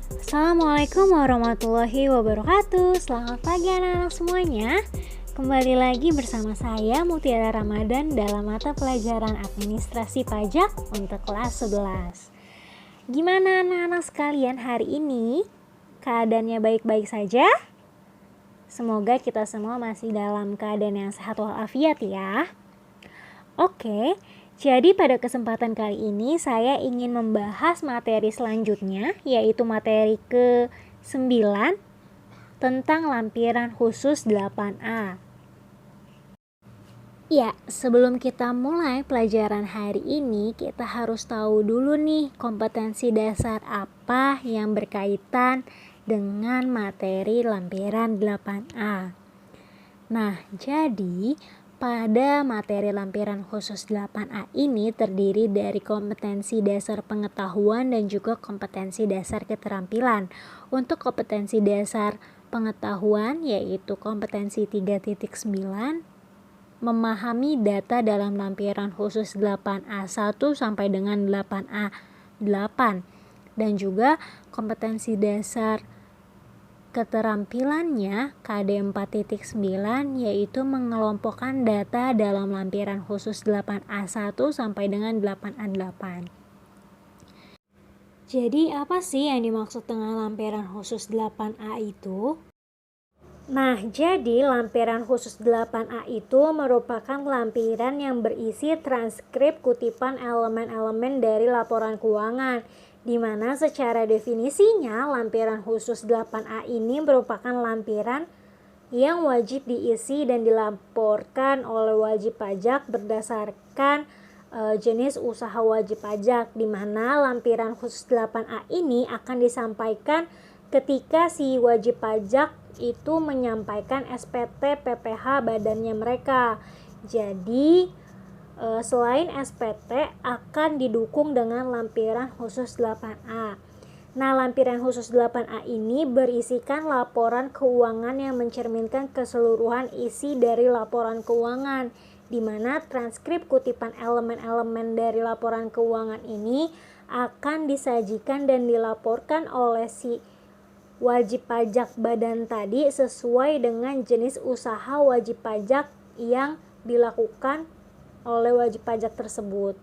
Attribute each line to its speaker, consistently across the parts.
Speaker 1: Assalamualaikum warahmatullahi wabarakatuh. Selamat pagi anak-anak semuanya. Kembali lagi bersama saya Mutiara Ramadan dalam mata pelajaran administrasi pajak untuk kelas 11. Gimana anak-anak sekalian hari ini? Keadaannya baik-baik saja? Semoga kita semua masih dalam keadaan yang sehat walafiat ya. Oke, jadi pada kesempatan kali ini saya ingin membahas materi selanjutnya, yaitu materi ke-9 tentang lampiran khusus 8A. Ya, sebelum kita mulai pelajaran hari ini, kita harus tahu dulu nih kompetensi dasar apa yang berkaitan dengan materi lampiran 8A. Nah, jadi pada materi lampiran khusus 8A ini terdiri dari kompetensi dasar pengetahuan dan juga kompetensi dasar keterampilan. Untuk kompetensi dasar pengetahuan yaitu kompetensi 3.9, memahami data dalam lampiran khusus 8A1 sampai dengan 8A8. Dan juga kompetensi dasar keterampilannya KD 4.9 yaitu mengelompokkan data dalam lampiran khusus 8A1 sampai dengan 8A8. Jadi apa sih yang dimaksud dengan lampiran khusus 8A itu? Nah, jadi lampiran khusus 8A itu merupakan lampiran yang berisi transkrip kutipan elemen-elemen dari laporan keuangan, di mana secara definisinya lampiran khusus 8A ini merupakan lampiran yang wajib diisi dan dilaporkan oleh wajib pajak berdasarkan jenis usaha wajib pajak, di mana lampiran khusus 8A ini akan disampaikan ketika si wajib pajak itu menyampaikan SPT PPh badannya mereka. Jadi selain SPT akan didukung dengan lampiran khusus 8A. Nah, lampiran khusus 8A ini berisikan laporan keuangan yang mencerminkan keseluruhan isi dari laporan keuangan, di mana transkrip kutipan elemen-elemen dari laporan keuangan ini akan disajikan dan dilaporkan oleh si wajib pajak badan tadi sesuai dengan jenis usaha wajib pajak yang dilakukan oleh wajib pajak tersebut.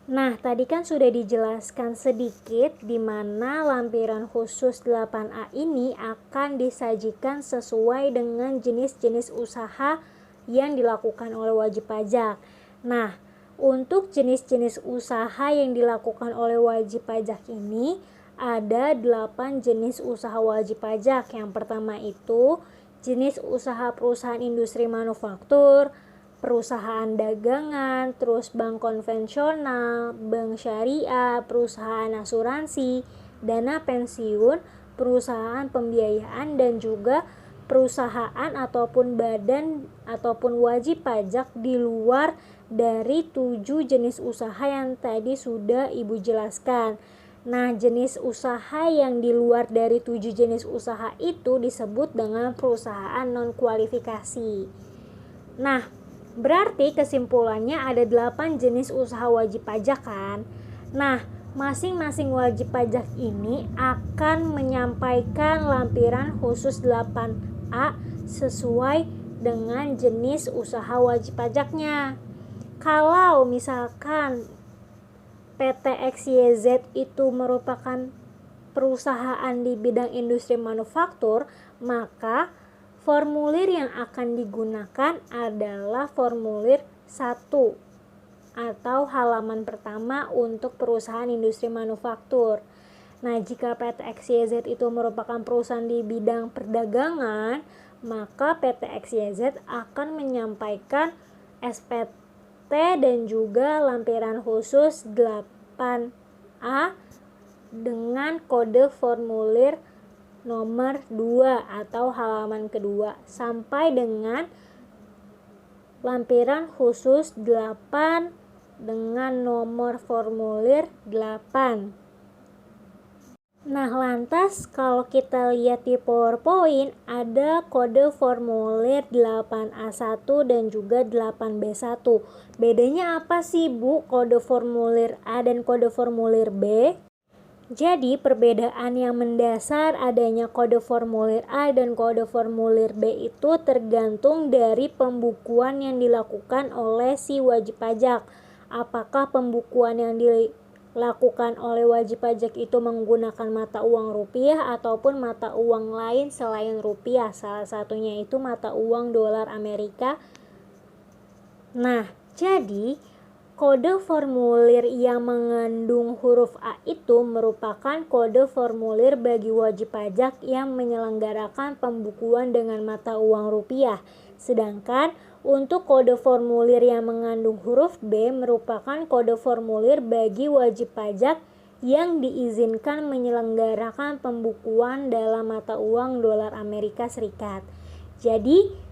Speaker 1: Nah, tadi kan sudah dijelaskan sedikit di mana lampiran khusus 8A ini akan disajikan sesuai dengan jenis-jenis usaha yang dilakukan oleh wajib pajak. Nah, untuk jenis-jenis usaha yang dilakukan oleh wajib pajak ini ada 8 jenis usaha wajib pajak. Yang pertama itu jenis usaha perusahaan industri manufaktur, perusahaan dagangan, terus bank konvensional, bank syariah, perusahaan asuransi, dana pensiun, perusahaan pembiayaan, dan juga perusahaan ataupun badan ataupun wajib pajak di luar dari 7 jenis usaha yang tadi sudah Ibu jelaskan. Nah, jenis usaha yang di luar dari 7 jenis usaha itu disebut dengan perusahaan non-kualifikasi. Nah, berarti kesimpulannya ada 8 jenis usaha wajib pajak kan? Nah, masing-masing wajib pajak ini akan menyampaikan lampiran khusus 8A sesuai dengan jenis usaha wajib pajaknya. Kalau misalkan PT XYZ itu merupakan perusahaan di bidang industri manufaktur, maka formulir yang akan digunakan adalah formulir 1 atau halaman pertama untuk perusahaan industri manufaktur. Nah, jika PT XYZ itu merupakan perusahaan di bidang perdagangan, maka PT XYZ akan menyampaikan SPT dan juga lampiran khusus 8A dengan kode formulir nomor 2 atau halaman kedua sampai dengan lampiran khusus 8 dengan nomor formulir 8. Nah, lantas kalau kita lihat di PowerPoint ada kode formulir 8A1 dan juga 8B1. Bedanya apa sih, Bu? Kode formulir A dan kode formulir B? Jadi perbedaan yang mendasar adanya kode formulir A dan kode formulir B itu tergantung dari pembukuan yang dilakukan oleh si wajib pajak. Apakah pembukuan yang dilakukan oleh wajib pajak itu menggunakan mata uang rupiah ataupun mata uang lain selain rupiah. Salah satunya itu mata uang dolar Amerika. Nah, jadi kode formulir yang mengandung huruf A itu merupakan kode formulir bagi wajib pajak yang menyelenggarakan pembukuan dengan mata uang rupiah. Sedangkan untuk kode formulir yang mengandung huruf B merupakan kode formulir bagi wajib pajak yang diizinkan menyelenggarakan pembukuan dalam mata uang dolar Amerika Serikat. Jadi,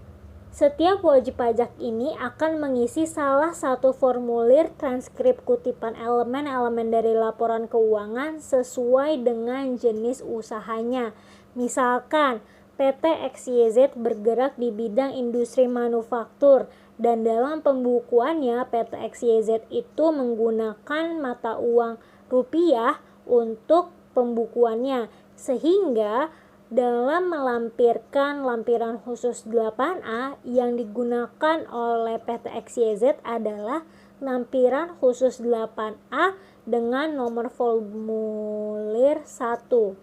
Speaker 1: setiap wajib pajak ini akan mengisi salah satu formulir transkrip kutipan elemen-elemen dari laporan keuangan sesuai dengan jenis usahanya. Misalkan, PT XYZ bergerak di bidang industri manufaktur dan dalam pembukuannya PT XYZ itu menggunakan mata uang rupiah untuk pembukuannya, sehingga dalam melampirkan lampiran khusus 8A yang digunakan oleh PT XYZ adalah lampiran khusus 8A dengan nomor formulir 1.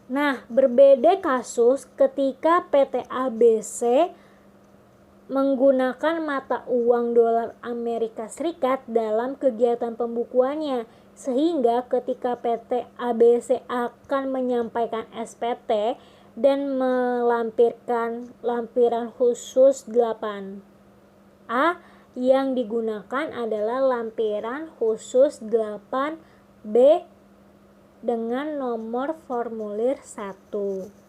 Speaker 1: Nah, berbeda kasus ketika PT ABC menggunakan mata uang dolar Amerika Serikat dalam kegiatan pembukuannya, sehingga ketika PT ABC akan menyampaikan SPT dan melampirkan lampiran khusus 8A, yang digunakan adalah lampiran khusus 8B dengan nomor formulir 1.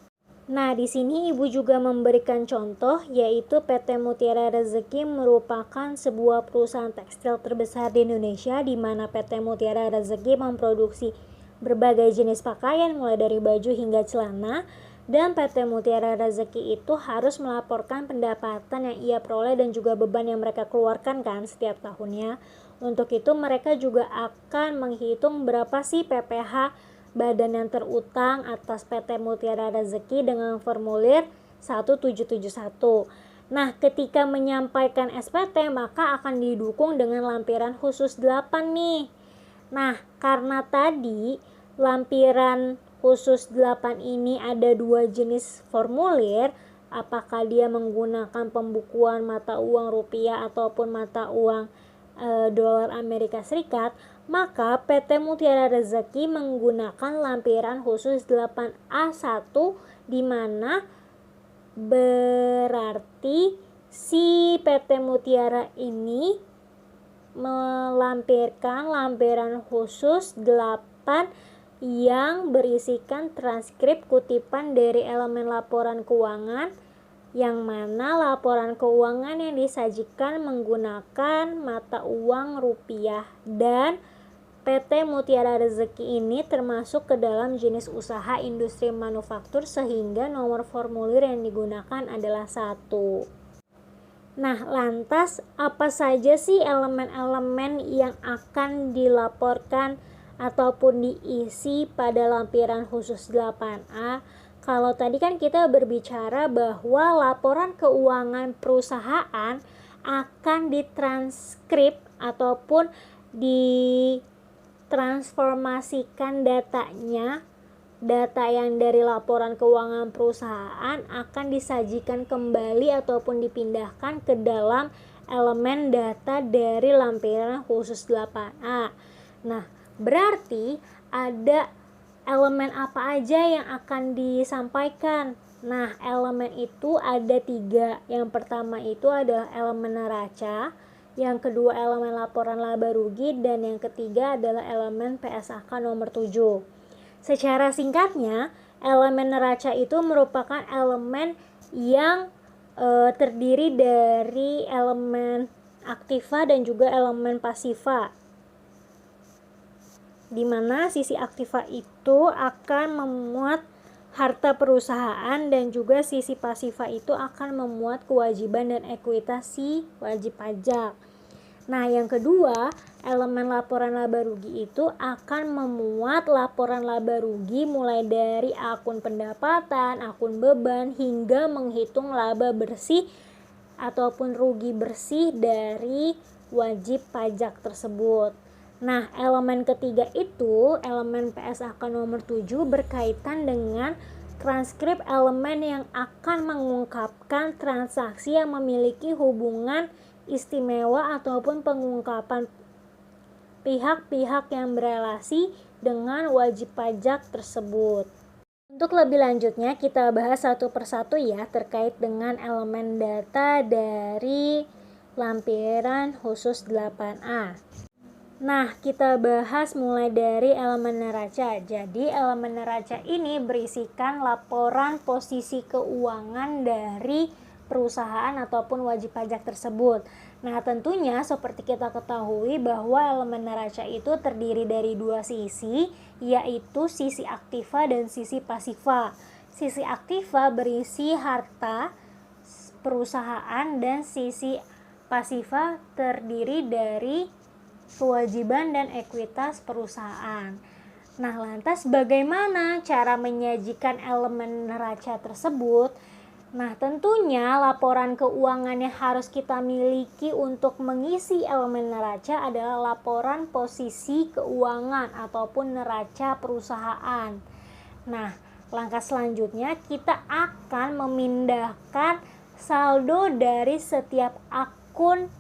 Speaker 1: Nah, di sini Ibu juga memberikan contoh, yaitu PT Mutiara Rezeki merupakan sebuah perusahaan tekstil terbesar di Indonesia, di mana PT Mutiara Rezeki memproduksi berbagai jenis pakaian mulai dari baju hingga celana, dan PT Mutiara Rezeki itu harus melaporkan pendapatan yang ia peroleh dan juga beban yang mereka keluarkan kan setiap tahunnya. Untuk itu mereka juga akan menghitung berapa sih PPh badan yang terutang atas PT Mutiara Rezeki dengan formulir 1771. Nah, ketika menyampaikan SPT maka akan didukung dengan lampiran khusus 8 nih. Nah, karena tadi lampiran khusus 8 ini ada dua jenis formulir, apakah dia menggunakan pembukuan mata uang rupiah ataupun mata uang dolar Amerika Serikat, maka PT Mutiara Rezeki menggunakan lampiran khusus 8A1, di mana berarti si PT Mutiara ini melampirkan lampiran khusus 8 yang berisikan transkrip kutipan dari elemen laporan keuangan, yang mana laporan keuangan yang disajikan menggunakan mata uang rupiah, dan PT Mutiara Rezeki ini termasuk ke dalam jenis usaha industri manufaktur sehingga nomor formulir yang digunakan adalah 1. Nah, lantas apa saja sih elemen-elemen yang akan dilaporkan ataupun diisi pada lampiran khusus 8A? Kalau tadi kan kita berbicara bahwa laporan keuangan perusahaan akan ditranskrip ataupun ditransformasikan datanya. Data yang dari laporan keuangan perusahaan akan disajikan kembali ataupun dipindahkan ke dalam elemen data dari lampiran khusus 8A. Nah, berarti ada elemen apa aja yang akan disampaikan? Nah, elemen itu ada 3. Yang pertama itu adalah elemen neraca, yang kedua elemen laporan laba rugi, dan yang ketiga adalah elemen PSAK nomor 7. Secara singkatnya, elemen neraca itu merupakan elemen yang terdiri dari elemen aktiva dan juga elemen pasiva, di mana sisi aktiva itu akan memuat harta perusahaan dan juga sisi pasiva itu akan memuat kewajiban dan ekuitas si wajib pajak. Nah, yang kedua, elemen laporan laba rugi itu akan memuat laporan laba rugi mulai dari akun pendapatan, akun beban, hingga menghitung laba bersih ataupun rugi bersih dari wajib pajak tersebut. Nah, elemen ketiga itu, elemen PSAK nomor 7 berkaitan dengan transkrip elemen yang akan mengungkapkan transaksi yang memiliki hubungan istimewa ataupun pengungkapan pihak-pihak yang berelasi dengan wajib pajak tersebut. Untuk lebih lanjutnya kita bahas satu persatu ya terkait dengan elemen data dari lampiran khusus 8A. Nah, kita bahas mulai dari elemen neraca. Jadi, elemen neraca ini berisikan laporan posisi keuangan dari perusahaan ataupun wajib pajak tersebut. Nah, tentunya seperti kita ketahui bahwa elemen neraca itu terdiri dari dua sisi, yaitu sisi aktiva dan sisi pasiva. Sisi aktiva berisi harta perusahaan dan sisi pasiva terdiri dari kewajiban dan ekuitas perusahaan. Nah, lantas bagaimana cara menyajikan elemen neraca tersebut? Nah, tentunya laporan keuangan yang harus kita miliki untuk mengisi elemen neraca adalah laporan posisi keuangan ataupun neraca perusahaan. Nah, langkah selanjutnya kita akan memindahkan saldo dari setiap akun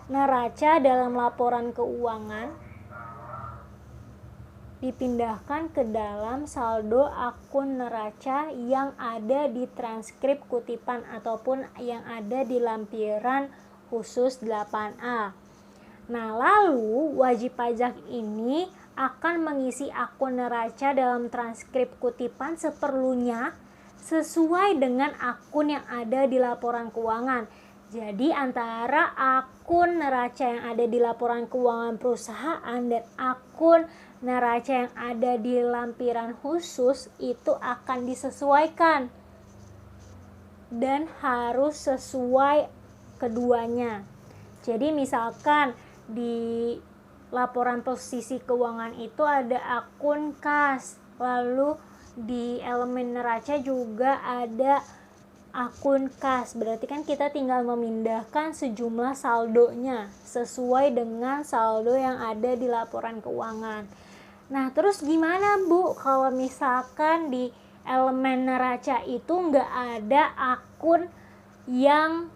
Speaker 1: neraca dalam laporan keuangan dipindahkan ke dalam saldo akun neraca yang ada di transkrip kutipan ataupun yang ada di lampiran khusus 8A. Nah, lalu wajib pajak ini akan mengisi akun neraca dalam transkrip kutipan seperlunya sesuai dengan akun yang ada di laporan keuangan. Jadi antara akun neraca yang ada di laporan keuangan perusahaan dan akun neraca yang ada di lampiran khusus itu akan disesuaikan dan harus sesuai keduanya. Jadi misalkan di laporan posisi keuangan itu ada akun kas, lalu di elemen neraca juga ada akun kas, berarti kan kita tinggal memindahkan sejumlah saldonya sesuai dengan saldo yang ada di laporan keuangan. Nah, terus gimana Bu kalau misalkan di elemen neraca itu nggak ada akun yang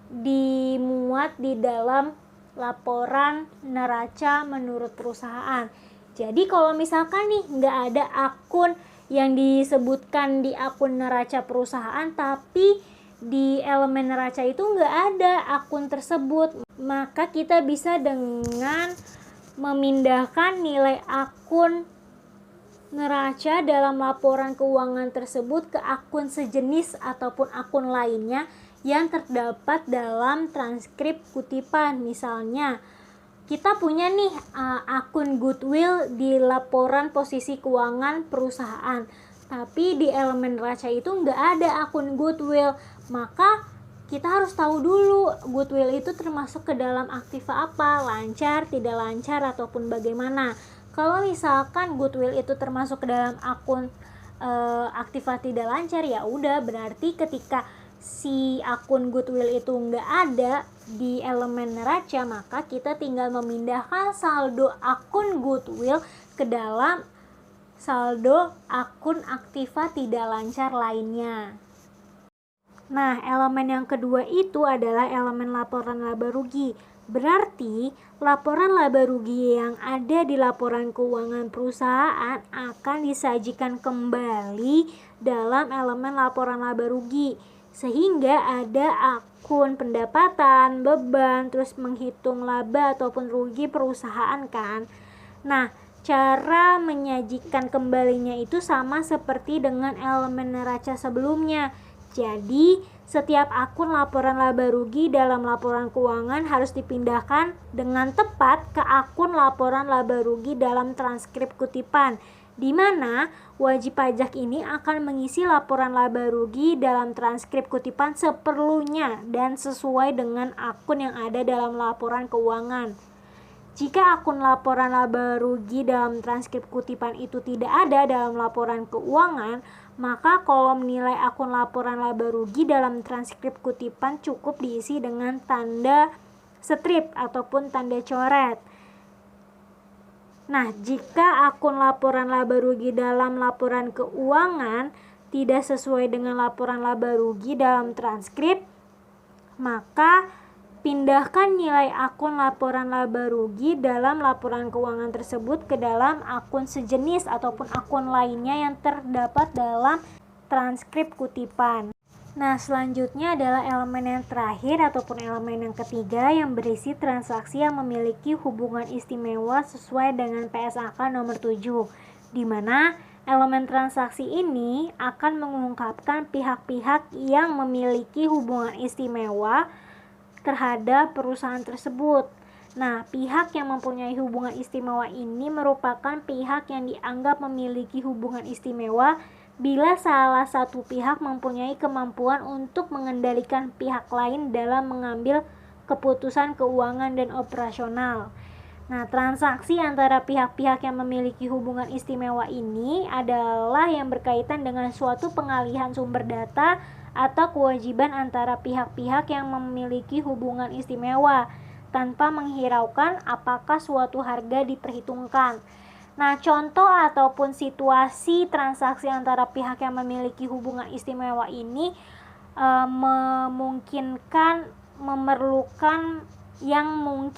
Speaker 1: dimuat di dalam laporan neraca menurut perusahaan? Jadi kalau misalkan nih nggak ada akun yang disebutkan di akun neraca perusahaan tapi di elemen neraca itu nggak ada akun tersebut, maka kita bisa dengan memindahkan nilai akun neraca dalam laporan keuangan tersebut ke akun sejenis ataupun akun lainnya yang terdapat dalam transkrip kutipan. Misalnya kita punya nih akun goodwill di laporan posisi keuangan perusahaan, tapi di elemen neraca itu nggak ada akun goodwill, maka kita harus tahu dulu goodwill itu termasuk ke dalam aktiva apa, lancar, tidak lancar, ataupun bagaimana. Kalau misalkan goodwill itu termasuk ke dalam akun aktiva tidak lancar, ya udah berarti ketika si akun goodwill itu nggak ada di elemen neraca, maka kita tinggal memindahkan saldo akun goodwill ke dalam saldo akun aktiva tidak lancar lainnya. Nah, elemen yang kedua itu adalah elemen laporan laba rugi. Berarti laporan laba rugi yang ada di laporan keuangan perusahaan akan disajikan kembali dalam elemen laporan laba rugi, sehingga ada akun pendapatan, beban, terus menghitung laba ataupun rugi perusahaan kan. Nah, cara menyajikan kembalinya itu sama seperti dengan elemen neraca sebelumnya. Jadi, setiap akun laporan laba rugi dalam laporan keuangan harus dipindahkan dengan tepat ke akun laporan laba rugi dalam transkrip kutipan, di mana wajib pajak ini akan mengisi laporan laba rugi dalam transkrip kutipan seperlunya dan sesuai dengan akun yang ada dalam laporan keuangan. Jika akun laporan laba rugi dalam transkrip kutipan itu tidak ada dalam laporan keuangan, maka kolom nilai akun laporan laba rugi dalam transkrip kutipan cukup diisi dengan tanda strip ataupun tanda coret. Nah, jika akun laporan laba rugi dalam laporan keuangan tidak sesuai dengan laporan laba rugi dalam transkrip, maka pindahkan nilai akun laporan laba rugi dalam laporan keuangan tersebut ke dalam akun sejenis ataupun akun lainnya yang terdapat dalam transkrip kutipan. Nah, selanjutnya adalah elemen yang terakhir ataupun elemen yang ketiga yang berisi transaksi yang memiliki hubungan istimewa sesuai dengan PSAK nomor 7, di mana elemen transaksi ini akan mengungkapkan pihak-pihak yang memiliki hubungan istimewa terhadap perusahaan tersebut. Nah, pihak yang mempunyai hubungan istimewa ini merupakan pihak yang dianggap memiliki hubungan istimewa bila salah satu pihak mempunyai kemampuan untuk mengendalikan pihak lain dalam mengambil keputusan keuangan dan operasional. Nah, transaksi antara pihak-pihak yang memiliki hubungan istimewa ini adalah yang berkaitan dengan suatu pengalihan sumber data atau kewajiban antara pihak-pihak yang memiliki hubungan istimewa tanpa menghiraukan apakah suatu harga diperhitungkan. Nah, contoh ataupun situasi transaksi antara pihak yang memiliki hubungan istimewa ini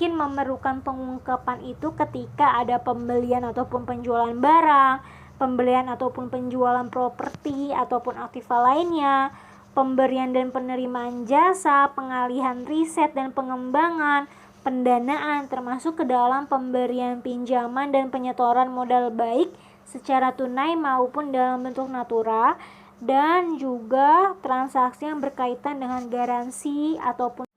Speaker 1: memerlukan pengungkapan itu ketika ada pembelian ataupun penjualan barang, pembelian ataupun penjualan properti ataupun aktiva lainnya, pemberian dan penerimaan jasa, pengalihan riset dan pengembangan, pendanaan termasuk ke dalam pemberian pinjaman dan penyetoran modal baik secara tunai maupun dalam bentuk natura, dan juga transaksi yang berkaitan dengan garansi ataupun.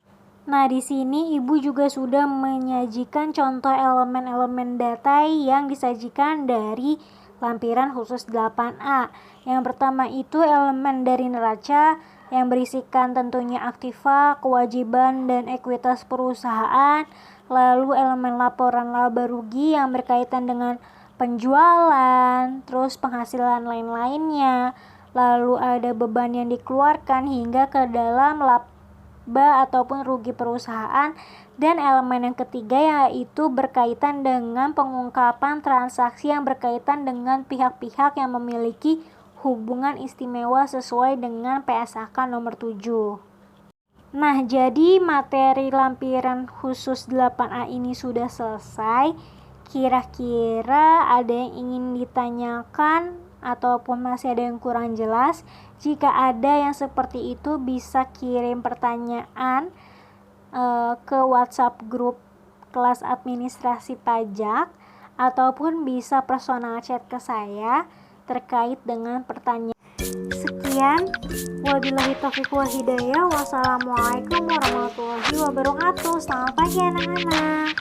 Speaker 1: Nah, di sini Ibu juga sudah menyajikan contoh elemen-elemen data yang disajikan dari lampiran khusus 8A. Yang pertama itu elemen dari neraca yang berisikan tentunya aktiva, kewajiban, dan ekuitas perusahaan. Lalu elemen laporan laba rugi yang berkaitan dengan penjualan, terus penghasilan lain-lainnya. Lalu ada beban yang dikeluarkan hingga ke dalam laba ataupun rugi perusahaan. Dan elemen yang ketiga yaitu berkaitan dengan pengungkapan transaksi yang berkaitan dengan pihak-pihak yang memiliki hubungan istimewa sesuai dengan PSAK nomor 7. Nah, jadi materi lampiran khusus 8A ini sudah selesai. Kira-kira ada yang ingin ditanyakan ataupun masih ada yang kurang jelas? Jika ada yang seperti itu, bisa kirim pertanyaan ke WhatsApp grup kelas administrasi pajak ataupun bisa personal chat ke saya terkait dengan pertanyaan. Sekian, wabillahi taufiq wal hidayah. Wassalamualaikum warahmatullahi wabarakatuh. Selamat pagi anak-anak.